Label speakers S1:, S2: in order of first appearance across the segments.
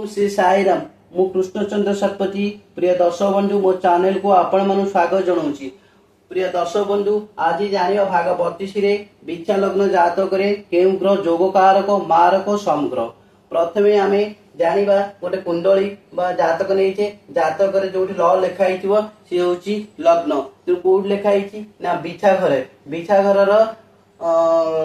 S1: श्री साईराम मु कृष्णचंद्र शतपथी प्रिय दर्शक बंधु मो चैनल को आपण मानु स्वागत जनाऊँगी। प्रिय दर्शक बंधु आज जानिबा भाग 32 रे बिच्छा लग्न जातक रे केउ ग्रह जोगकारक मारक समग्रह। प्रथमे आमे जानिबा गोटे कुंडली बा जातक नैचे जातक रे जोठी ल लेखा हिथिबो से होची लग्न तो कोड लेखा हिची ना बिछा घर रो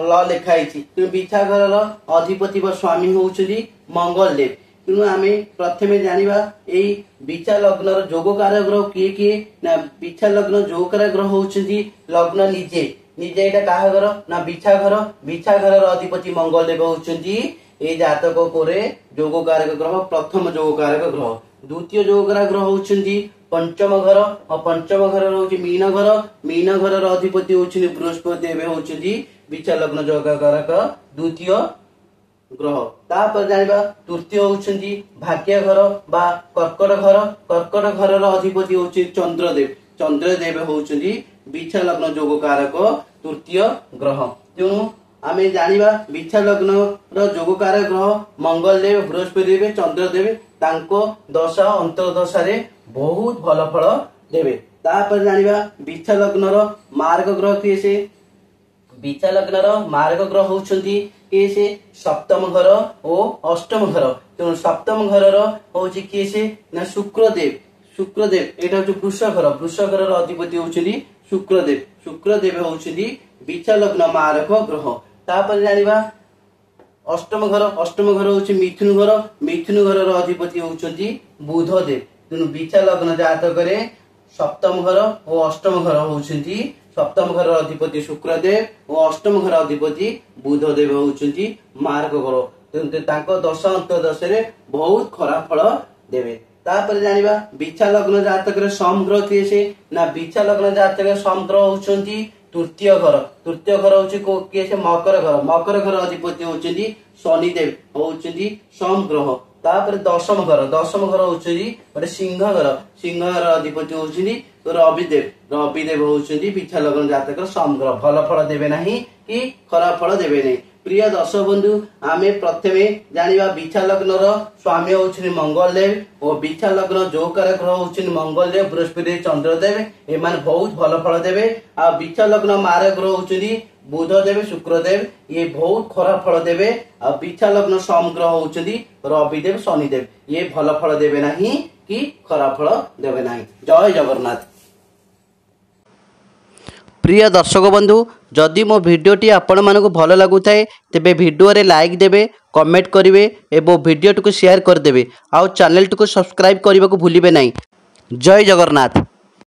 S1: ल लेखा हिची तो बिछा घर रो अधिपति व स्वामी होउछली मंगल देव। तेणु आम प्रथमे जानिबा एई बिछा लग्न जोगकार ग्रह किए किए ना बिछा लग्न जोगकार ग्रह होउछंती लग्न निजे निजे एटा काहा घर ना बिछा घर अधिपति मंगल देव होउछंती ए जातक कोरे जोगकारक ग्रह प्रथम जोगकारक ग्रह। द्वितीय जोगकारक ग्रह होउछंती पंचम घर और पंचम घर होउछि मीन घर अधिपति होउछंती बृहस्पति देव होउछंती बिछा लग्न जोगकारक द्वितीय ग्रह। तापर जानिबा तृतीय होउछंती भाग्य घर बा कर्कट घर अधिपति होउछि चंद्रदेव होउछंती बिछा लग्न जोगकारक तृतीय ग्रह। तेणु आमे जानिबा बिछा लग्न जोगकारक ग्रह मंगल देव बृहस्पति देव चंद्रदेव तांको दशा अंतर्दशा रे बहुत भल फल देवे। तापर जानिबा बिछा लग्न मार्ग ग्रह किए से बिछा लग्न मार्ग ग्रह होउछंती किए से सप्तम घर और अष्टम घर। तेणु सप्तम घर होउछि किए से ना शुक्रदेव एटा होउछि वृष घर अधिपति होउछंती शुक्रदेव होउछंती बिछा लग्न मारक ग्रह। तापर जानिबा अष्टम घर होउछि मिथुन घर अधिपति होउछंती बुधदेव। तेणु बिछा लग्न जातक रे सप्तम घर और अष्टम घर होउछंती सप्तम घर अधिपति शुक्रदेव और अष्टम घर अधिपति बुधदेव होउछंती मार्ग ग्रह। तेणु तांको दशा अंतर्दशा रे बहुत खराब फल देवे। तापर जानिबा बिछा लग्न जातक रे समग्रह किए से ना बिछा लग्न जातक रे समग्रह होउछंती तृतीय घर होउछि किए से मकर घर अधिपति होउछंती शनिदेव होउछंती समग्रह। तापर दशम घर होउछि गोटे सिंह घर अधिपति होउछंती रविदेव होउछंती बिछा लग्न जातक समग्रह। भल फल देबे नाही कि खराब फल देबे नहीं। प्रिय दर्शक बंधु आमे प्रथमे जानिबा बिछा लग्न स्वामी होउछनी मंगल देव और बिछा लग्न जोगकार ग्रह होउछनी मंगल देव बृहस्पति चंद्रदेव एमान बहुत भल फल देबे। आ बिछा लग्न मारक ग्रह होउछनी बुधदेव शुक्रदेव ये बहुत खराब फल देवे। आ बिछा लग्न समग्रह होउछनी रविदेव शनिदेव ये भल फल देबे नाही कि खराब फल देबे नाही। जय जगन्नाथ। प्रिय दर्शक बंधु जदि मो भिडियोटी आपण मानकु भल लागुथाए तेबे भिडियो रे लाइक देबे कमेंट करिवे एवं भिडियो को शेयर कर देबे आउ चैनल को सब्सक्राइब करने को भूलिबे नहीं। जय जगन्नाथ।